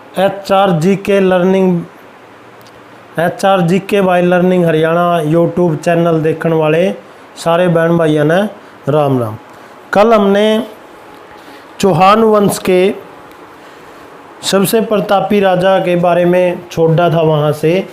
HR GK by learning Haryana YouTube channel देखने वाले सारे बहन भाइयों ने राम राम। कल हमने चौहान वंश के सबसे प्रतापी राजा के बारे में छोड़ा था। वहाँ से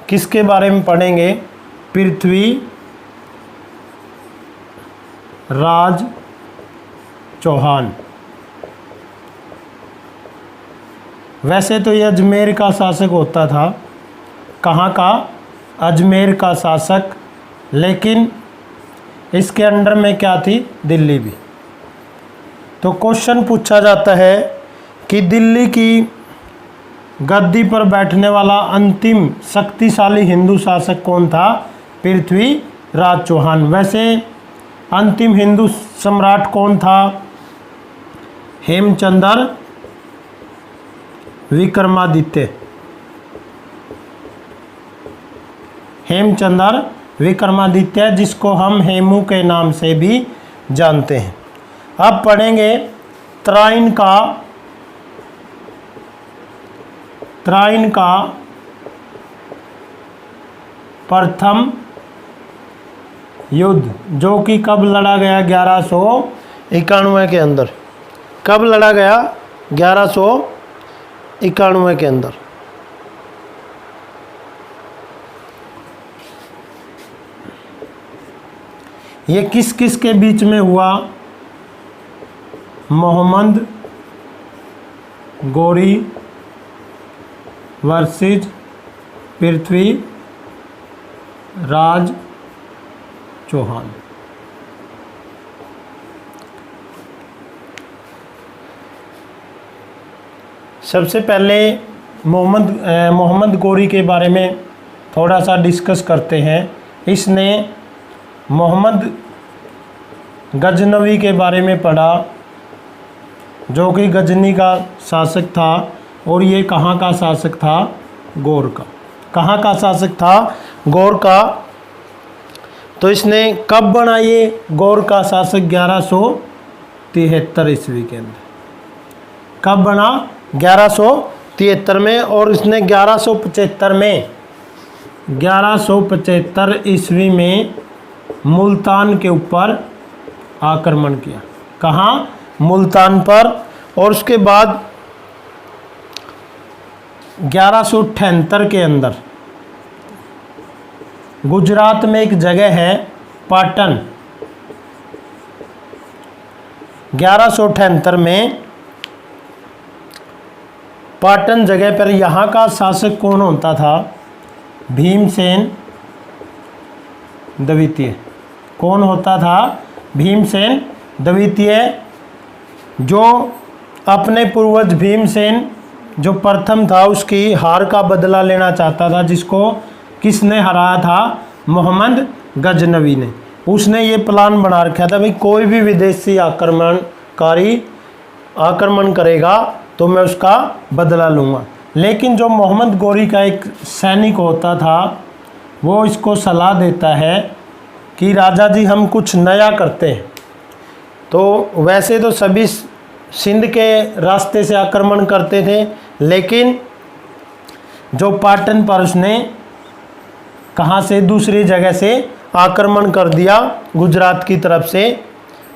किसके बारे में पढ़ेंगे? पृथ्वी राज चौहान। वैसे तो ये अजमेर का शासक होता था। कहाँ का? अजमेर का शासक। लेकिन इसके अंडर में क्या थी? दिल्ली भी। तो क्वेश्चन पूछा जाता है कि दिल्ली की गद्दी पर बैठने वाला अंतिम शक्तिशाली हिंदू शासक कौन था? पृथ्वी राज चौहान। वैसे अंतिम हिंदू सम्राट कौन था? हेमचंद्र विक्रमादित्य। हेमचंद्र विक्रमादित्य, जिसको हम हेमू के नाम से भी जानते हैं। अब पढ़ेंगे त्राइन का प्रथम युद्ध, जो कि कब लड़ा गया? 1191 के अंदर। कब लड़ा गया? 1191 के अंदर। ये किस किस के बीच में हुआ? मोहम्मद गौरी वर्सेस पृथ्वी राज चौहान। सबसे पहले मोहम्मद गौरी के बारे में थोड़ा सा डिस्कस करते हैं। इसने मोहम्मद गजनवी के बारे में पढ़ा, जो कि गजनी का शासक था। और ये कहाँ का शासक था? गौर का। कहाँ का शासक था? गौर का। तो इसने कब बना ये गौर का शासक? 1173 ईस्वी के अंदर। कब बना? 1173 में। और इसने 1175 ईस्वी में मुल्तान के ऊपर आक्रमण किया। कहाँ? मुल्तान पर। और उसके बाद 1178 के अंदर गुजरात में एक जगह है पाटन। 1178 में पाटन जगह पर यहाँ का शासक कौन होता था? भीमसेन द्वितीय। कौन होता था? भीमसेन द्वितीय, जो अपने पूर्वज भीमसेन जो प्रथम था उसकी हार का बदला लेना चाहता था। जिसको किसने हराया था? मोहम्मद गजनवी ने। उसने ये प्लान बना रखा था, भाई कोई भी विदेशी आक्रमण करेगा तो मैं उसका बदला लूँगा। लेकिन जो मोहम्मद गौरी का एक सैनिक होता था, वो इसको सलाह देता है कि राजा जी हम कुछ नया करते हैं। तो वैसे तो सभी सिंध के रास्ते से आक्रमण करते थे, लेकिन जो पाटन पर उसने कहाँ से? दूसरी जगह से आक्रमण कर दिया, गुजरात की तरफ से।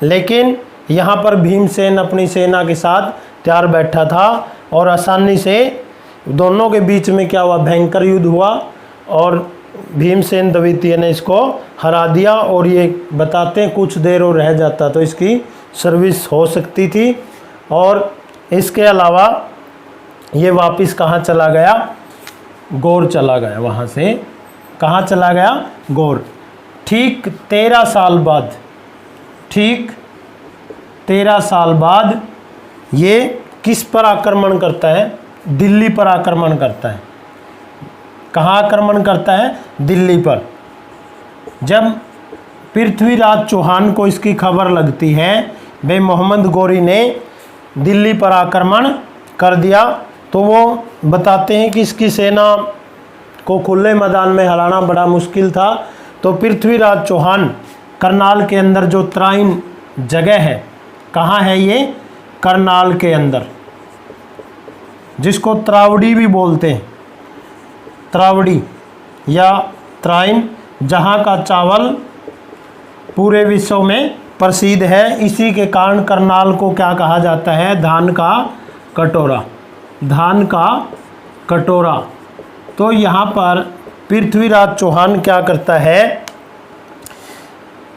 लेकिन यहाँ पर भीमसेन अपनी सेना के साथ तैयार बैठा था और आसानी से दोनों के बीच में क्या हुआ? भयंकर युद्ध हुआ और भीमसेन द्वितीय ने इसको हरा दिया। और ये बताते हैं कुछ देर और रह जाता तो इसकी सर्विस हो सकती थी। और इसके अलावा ये वापस कहाँ चला गया? गौर चला गया। वहाँ से कहाँ चला गया? गौर। ठीक 13 साल बाद ये किस पर आक्रमण करता है? दिल्ली पर आक्रमण करता है। कहाँ आक्रमण करता है? दिल्ली पर। जब पृथ्वीराज चौहान को इसकी खबर लगती है भाई मोहम्मद गौरी ने दिल्ली पर आक्रमण कर दिया, तो वो बताते हैं कि इसकी सेना को खुले मैदान में हराना बड़ा मुश्किल था। तो पृथ्वीराज चौहान करनाल के अंदर जो त्राइन जगह है, कहाँ है ये? करनाल के अंदर। जिसको त्रावड़ी भी बोलते हैं, त्रावड़ी या त्राइन, जहाँ का चावल पूरे विश्व में प्रसिद्ध है। इसी के कारण करनाल को क्या कहा जाता है? धान का कटोरा, धान का कटोरा। तो यहाँ पर पृथ्वीराज चौहान क्या करता है?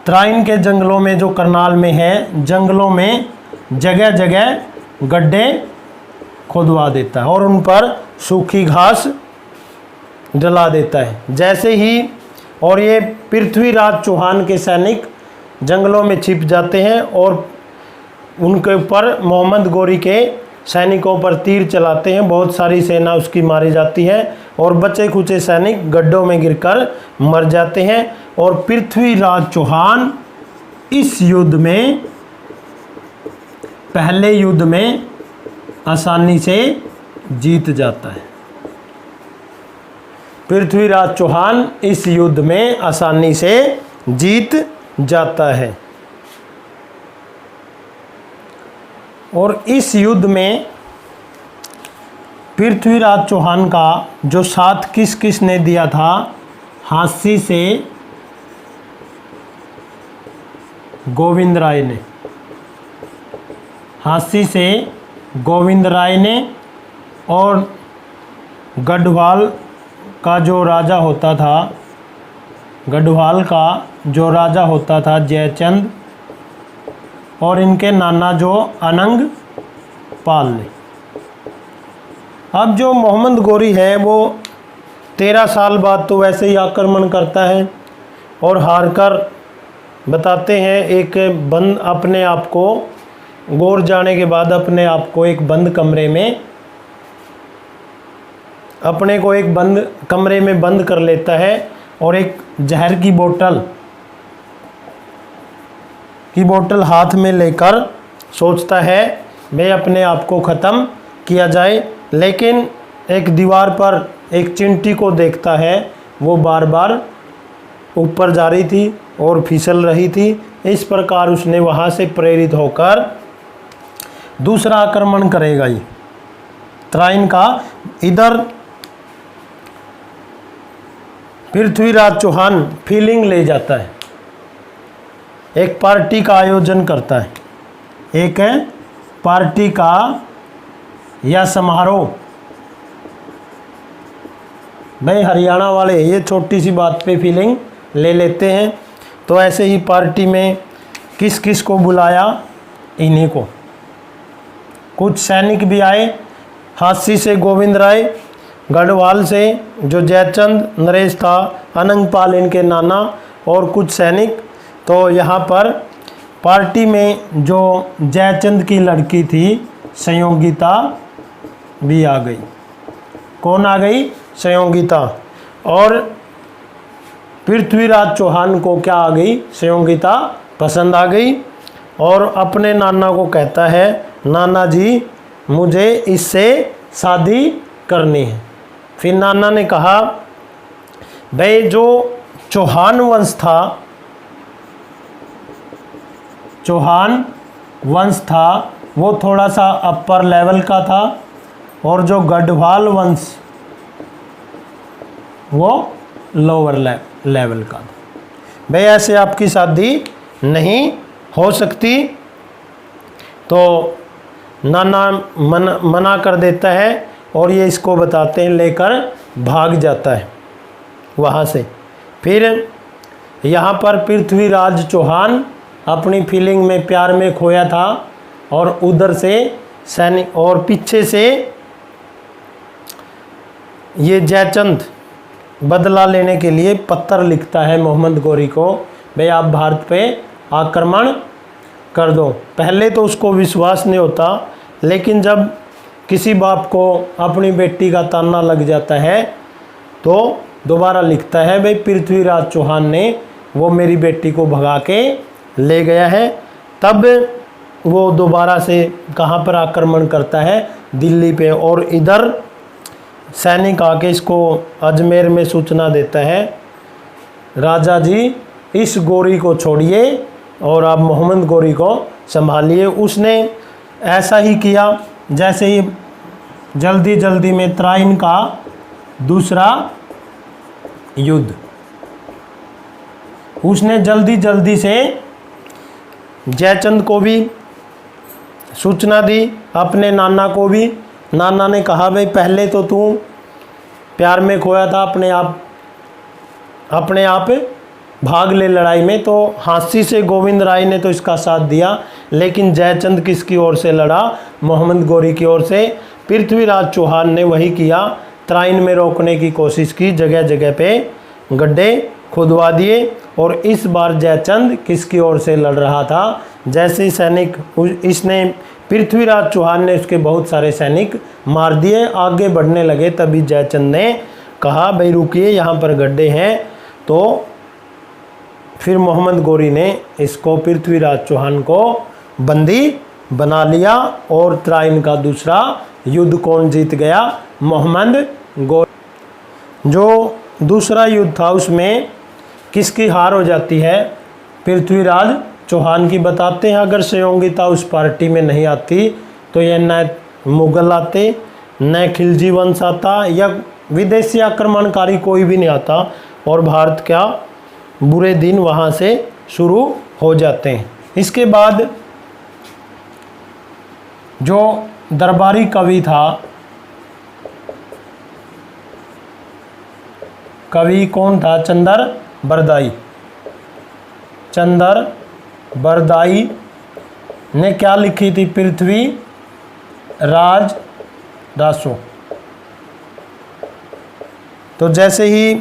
त्राइन के जंगलों में, जो करनाल में है, जंगलों में जगह जगह गड्ढे खुदवा देता है और उन पर सूखी घास जला देता है। जैसे ही और ये पृथ्वीराज चौहान के सैनिक जंगलों में छिप जाते हैं और उनके ऊपर मोहम्मद गोरी के सैनिकों पर तीर चलाते हैं। बहुत सारी सेना उसकी मारी जाती है और बचे खुचे सैनिक गड्ढों में गिरकर मर जाते हैं। और पृथ्वीराज चौहान इस युद्ध में, पहले युद्ध में आसानी से जीत जाता है। पृथ्वीराज चौहान इस युद्ध में आसानी से जीत जाता है। और इस युद्ध में पृथ्वीराज चौहान का जो साथ किस किस ने दिया था? हांसी से गोविंद राय ने, हांसी से गोविंद राय ने, और गढ़वाल का जो राजा होता था, गढ़वाल का जो राजा होता था जयचंद, और इनके नाना जो अनंग पाल ने। अब जो मोहम्मद गोरी है वो 13 साल बाद तो वैसे ही आक्रमण करता है और हार कर बताते हैं एक बंद, अपने आप को गौर जाने के बाद अपने आप को एक बंद कमरे में, अपने को एक बंद कमरे में बंद कर लेता है और एक जहर की बोतल हाथ में लेकर सोचता है मैं अपने आप को ख़त्म किया जाए। लेकिन एक दीवार पर एक चिंटी को देखता है, वो बार बार ऊपर जा रही थी और फिसल रही थी। इस प्रकार उसने वहाँ से प्रेरित होकर दूसरा आक्रमण करेगा ये त्राइन का। इधर पृथ्वीराज चौहान फीलिंग ले जाता है, एक पार्टी का आयोजन करता है, एक पार्टी का या समारोह। भाई हरियाणा वाले ये छोटी सी बात पे फीलिंग ले लेते हैं। तो ऐसे ही पार्टी में किस किस को बुलाया? इन्हीं को। कुछ सैनिक भी आए, हांसी से गोविंद राय, गढ़वाल से जो जयचंद नरेश था, अनंगपाल इनके नाना, और कुछ सैनिक। तो यहाँ पर पार्टी में जो जयचंद की लड़की थी संयोगिता भी आ गई। कौन आ गई? संयोगिता। और पृथ्वीराज चौहान को क्या आ गई? संयोगिता पसंद आ गई और अपने नाना को कहता है नाना जी मुझे इससे शादी करनी है। फिर नाना ने कहा भाई जो चौहान वंश था, चौहान वंश था वो थोड़ा सा अपर लेवल का था और जो गढ़वाल वंश वो लोअर लेवल का था। भाई ऐसे आपकी शादी नहीं हो सकती। तो नाना मना कर देता है और ये इसको बताते हैं, लेकर भाग जाता है वहाँ से। फिर यहाँ पर पृथ्वीराज चौहान अपनी फीलिंग में, प्यार में खोया था और उधर से सैनिक और पीछे से ये जयचंद बदला लेने के लिए पत्र लिखता है मोहम्मद गोरी को, भाई आप भारत पे आक्रमण कर दो। पहले तो उसको विश्वास नहीं होता, लेकिन जब किसी बाप को अपनी बेटी का ताना लग जाता है तो दोबारा लिखता है, भाई पृथ्वीराज चौहान ने वो मेरी बेटी को भगा के ले गया है। तब वो दोबारा से कहाँ पर आक्रमण करता है? दिल्ली पे। और इधर सैनिक आके इसको अजमेर में सूचना देता है, राजा जी इस गोरी को छोड़िए और आप मोहम्मद गोरी को संभालिए। उसने ऐसा ही किया जैसे ही जल्दी जल्दी में त्राइन का दूसरा युद्ध। उसने जल्दी जल्दी से जयचंद को भी सूचना दी, अपने नाना को भी। नाना ने कहा भाई पहले तो तू प्यार में खोया था, अपने आप भाग ले लड़ाई में। तो हाँसी से गोविंद राय ने तो इसका साथ दिया, लेकिन जयचंद किसकी ओर से लड़ा? मोहम्मद गौरी की ओर से। पृथ्वीराज चौहान ने वही किया, त्राइन में रोकने की कोशिश की, जगह जगह पे गड्ढे खुदवा दिए। और इस बार जयचंद किसकी ओर से लड़ रहा था? जैसे ही सैनिक इसने पृथ्वीराज चौहान ने उसके बहुत सारे सैनिक मार दिए, आगे बढ़ने लगे, तभी जयचंद ने कहा भाई रुकिए, यहाँ पर गड्ढे हैं। तो फिर मोहम्मद गौरी ने इसको, पृथ्वीराज चौहान को बंदी बना लिया। और त्राइन का दूसरा युद्ध कौन जीत गया? मोहम्मद गौरी। जो दूसरा युद्ध था उसमें किसकी हार हो जाती है? पृथ्वीराज चौहान की। बताते हैं अगर संयोगिता उस पार्टी में नहीं आती तो यह न मुगल आते, न खिलजी वंश आता, या विदेशी आक्रमणकारी कोई भी नहीं आता, और भारत का बुरे दिन वहाँ से शुरू हो जाते हैं। इसके बाद जो दरबारी कवि था, कवि कौन था? चंदर बरदाई। चंदर बरदाई ने क्या लिखी थी? पृथ्वी राज रासो। तो जैसे ही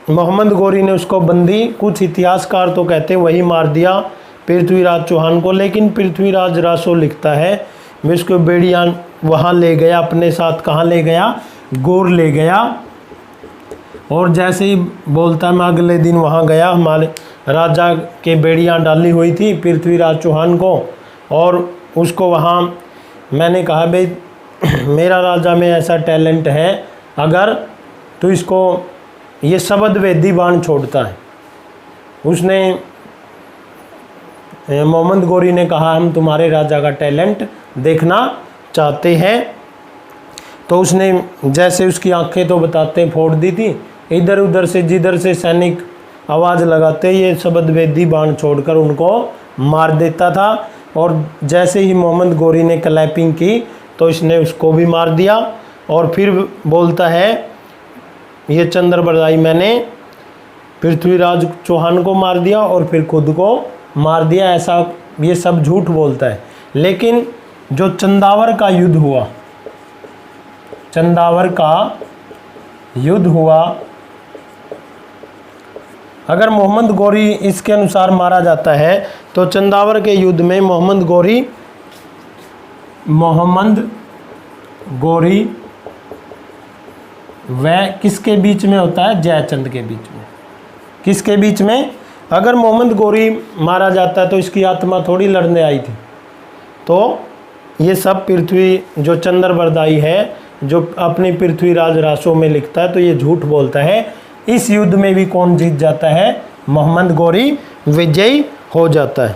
मोहम्मद गौरी ने उसको बंदी, कुछ इतिहासकार तो कहते हैं वही मार दिया पृथ्वीराज चौहान को, लेकिन पृथ्वीराज रासो लिखता है मैं उसको बेड़ियान वहाँ ले गया अपने साथ। कहाँ ले गया? गौर ले गया। और जैसे ही बोलता मैं अगले दिन वहाँ गया, हमारे राजा के बेड़ियाँ डाली हुई थी पृथ्वीराज चौहान को, और उसको वहाँ मैंने कहा भाई मेरा राजा में ऐसा टैलेंट है, अगर तो इसको ये शब्द वेदी बाण छोड़ता है। उसने मोहम्मद गौरी ने कहा हम तुम्हारे राजा का टैलेंट देखना चाहते हैं। तो उसने जैसे उसकी आंखें तो बताते फोड़ दी थी, इधर उधर से जिधर से सैनिक आवाज़ लगाते ये शब्द वेदी बाण छोड़कर उनको मार देता था। और जैसे ही मोहम्मद गौरी ने क्लैपिंग की तो इसने उसको भी मार दिया। और फिर बोलता है ये चंद्र बरदाई मैंने पृथ्वीराज चौहान को मार दिया और फिर खुद को मार दिया, ऐसा ये सब झूठ बोलता है। लेकिन जो चंदावर का युद्ध हुआ, चंदावर का युद्ध हुआ, अगर मोहम्मद गौरी इसके अनुसार मारा जाता है तो चंदावर के युद्ध में मोहम्मद गौरी वह किसके बीच में होता है? जयचंद के बीच में। किसके बीच में? अगर मोहम्मद गौरी मारा जाता है तो इसकी आत्मा थोड़ी लड़ने आई थी। तो ये सब पृथ्वी जो चंद्र बरदाई है, जो अपनी पृथ्वीराज रासो में लिखता है, तो ये झूठ बोलता है। इस युद्ध में भी कौन जीत जाता है? मोहम्मद गौरी विजयी हो जाता है।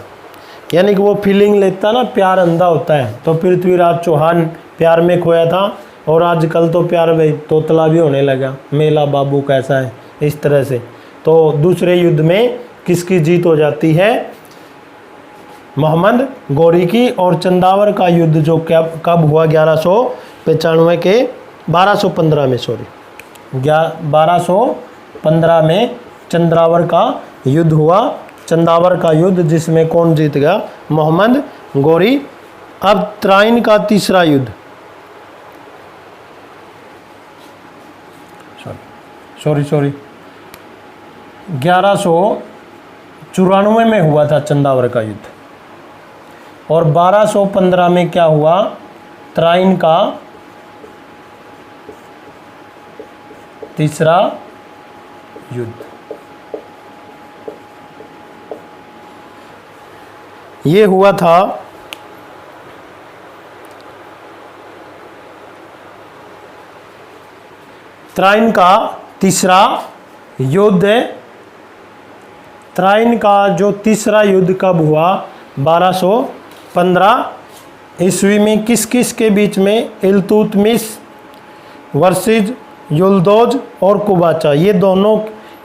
यानी कि वो फीलिंग लेता ना, प्यार अंधा होता है। तो पृथ्वीराज चौहान प्यार में खोया था, और आजकल तो प्यार में तोतला भी होने लगा, मेला बाबू कैसा है, इस तरह से। तो दूसरे युद्ध में किसकी जीत हो जाती है? मोहम्मद गौरी की। और चंदावर का युद्ध जो कब हुआ? 1215 के 1215 में, सॉरी 1215 में चंद्रावर का युद्ध हुआ। चंदावर का युद्ध जिसमें कौन जीत गया? मोहम्मद गौरी। अब त्राइन का तीसरा युद्ध, सॉरी 1194 में हुआ था चंदावर का युद्ध। और 1215 में क्या हुआ? त्राइन का तीसरा युद्ध। ये हुआ था त्राइन का तीसरा युद्ध। त्राइन का जो तीसरा युद्ध कब हुआ? 1215 ईस्वी में किस किस के बीच में इल्तुतमिश वर्सेस युल्दोज और कुबाचा, ये दोनों,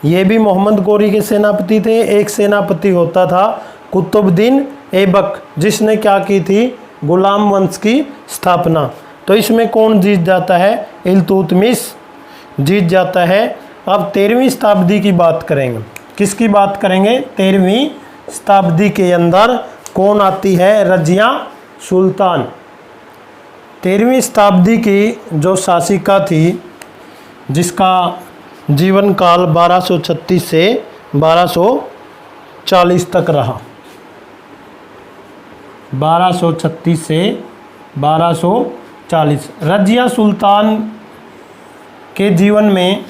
ये भी मोहम्मद गोरी के सेनापति थे। एक सेनापति होता था कुतुबुद्दीन ऐबक, जिसने क्या की थी, गुलाम वंश की स्थापना। तो इसमें कौन जीत जाता है, इल्तुतमिश जीत जाता है। अब 13वीं शताब्दी की बात करेंगे। किसकी बात करेंगे, 13वीं शताब्दी के अंदर कौन आती है, रजिया सुल्तान। 13वीं शताब्दी की जो शासिका थी, जिसका जीवन काल 1236 से 1240 तक रहा, 1236 से 1240। रजिया सुल्तान के जीवन में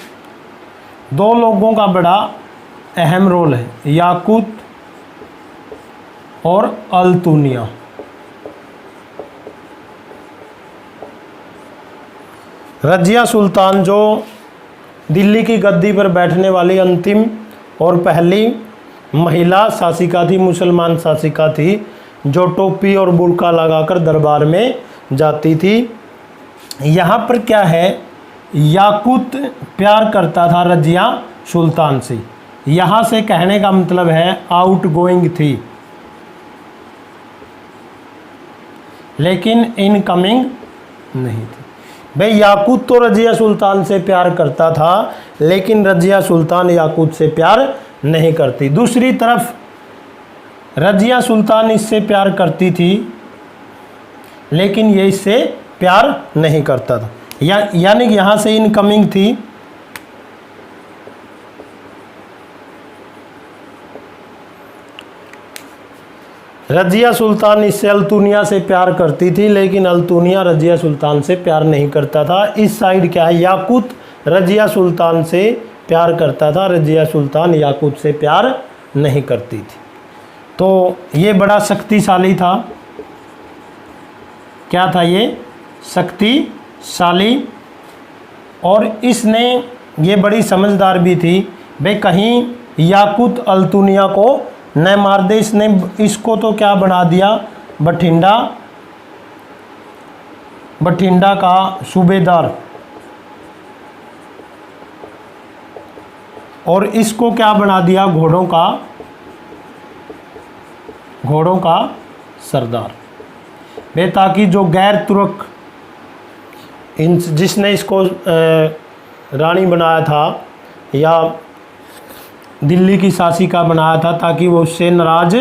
दो लोगों का बड़ा अहम रोल है, याकूत और अल्तुनिया। रजिया सुल्तान जो दिल्ली की गद्दी पर बैठने वाली अंतिम और पहली महिला शासिका थी, मुसलमान शासिका थी, जो टोपी और बुर्का लगाकर दरबार में जाती थी। यहाँ पर क्या है, याकूत प्यार करता था रजिया सुल्तान से। यहाँ से कहने का मतलब है आउट गोइंग थी, लेकिन इनकमिंग नहीं थी। भाई याकूत तो रजिया सुल्तान से प्यार करता था, लेकिन रजिया सुल्तान याकूत से प्यार नहीं करती। दूसरी तरफ रजिया सुल्तान इससे प्यार करती थी, लेकिन ये इससे प्यार नहीं करता था, यानी कि यहाँ से इनकमिंग थी। रजिया सुल्तान इससे अल्तुनिया से प्यार करती थी, लेकिन अल्तुनिया रजिया सुल्तान से प्यार नहीं करता था। इस साइड क्या है, याकूत रजिया सुल्तान से प्यार करता था, रजिया सुल्तान याकूत से प्यार नहीं करती थी। तो ये बड़ा शक्तिशाली था। क्या था ये, शक्तिशाली। और इसने, ये बड़ी समझदार भी थी। भाई कहीं याकूत अल्तुनिया को न मार दे, इसने इसको तो क्या बना दिया, बठिंडा का सूबेदार, और इसको क्या बना दिया, घोड़ों का सरदार। वे ताकि जो गैर तुर्क, जिसने इसको रानी बनाया था या दिल्ली की शासिका बनाया था, ताकि वो उससे नाराज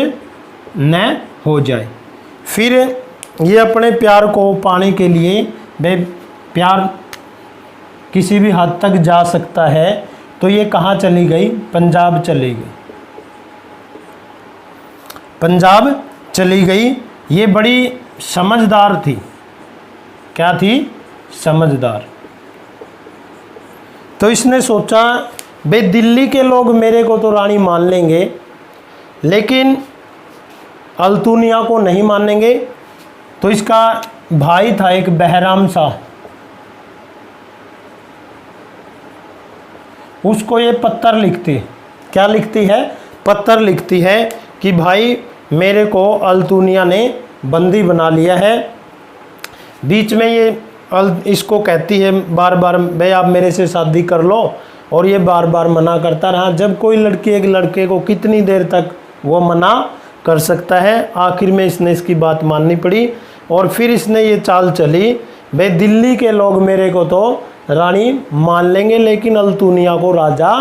न हो जाए। फिर ये अपने प्यार को पाने के लिए, वे प्यार किसी भी हद तक जा सकता है, तो ये कहाँ चली गई, पंजाब चली गई, पंजाब चली गई। ये बड़ी समझदार थी। क्या थी, समझदार। तो इसने सोचा भाई दिल्ली के लोग मेरे को तो रानी मान लेंगे, लेकिन अल्तुनिया को नहीं मानेंगे। तो इसका भाई था एक बहराम शाह, उसको ये पत्र लिखती, क्या लिखती है, पत्र लिखती है कि भाई मेरे को अल्तुनिया ने बंदी बना लिया है। बीच में ये इसको कहती है बार बार, भाई आप मेरे से शादी कर लो, और ये बार बार मना करता रहा। जब कोई लड़की एक लड़के को कितनी देर तक वो मना कर सकता है, आखिर में इसने इसकी बात माननी पड़ी। और फिर इसने ये चाल चली, भाई दिल्ली के लोग मेरे को तो रानी मान लेंगे, लेकिन अल्तुनिया को राजा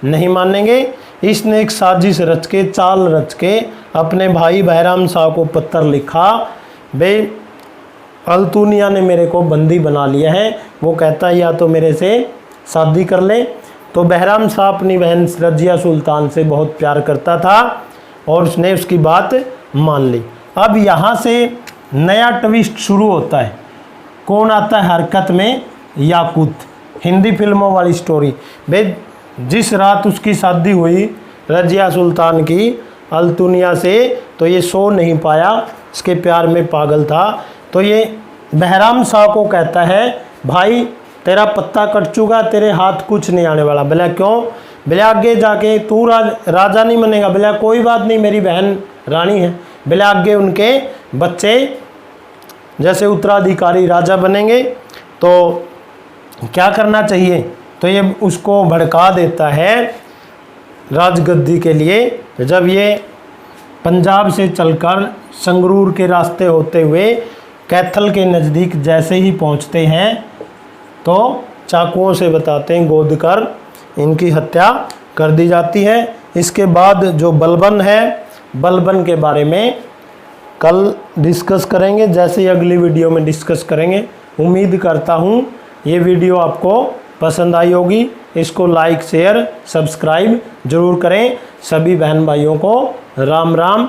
नहीं मानेंगे। इसने एक साजिश रच के, चाल रच के अपने भाई बहराम शाह को पत्र लिखा, भाई अल्तुनिया ने मेरे को बंदी बना लिया है, वो कहता है या तो मेरे से शादी कर ले। तो बहराम शाह अपनी बहन रजिया सुल्तान से बहुत प्यार करता था, और उसने उसकी बात मान ली। अब यहाँ से नया ट्विस्ट शुरू होता है। कौन आता है हरकत में, याकूत। हिंदी फिल्मों वाली स्टोरी। भाई जिस रात उसकी शादी हुई रजिया सुल्तान की अल्तुनिया से, तो ये सो नहीं पाया, इसके प्यार में पागल था। तो ये बहराम शाह को कहता है, भाई तेरा पत्ता कट चुका, तेरे हाथ कुछ नहीं आने वाला। बोला क्यों, बोले आगे जाके तू राजा नहीं बनेगा। बोला कोई बात नहीं, मेरी बहन रानी है। बोले आगे उनके बच्चे जैसे उत्तराधिकारी राजा बनेंगे तो क्या करना चाहिए, तो ये उसको भड़का देता है राजगद्दी के लिए। जब ये पंजाब से चलकर संगरूर के रास्ते होते हुए कैथल के नज़दीक जैसे ही पहुंचते हैं तो चाकुओं से बताते हैं गोद कर इनकी हत्या कर दी जाती है। इसके बाद जो बलबन है, बलबन के बारे में कल डिस्कस करेंगे, जैसे ही अगली वीडियो में डिस्कस करेंगे। उम्मीद करता हूँ ये वीडियो आपको पसंद आई होगी। इसको लाइक शेयर सब्सक्राइब जरूर करें। सभी बहन भाइयों को राम राम।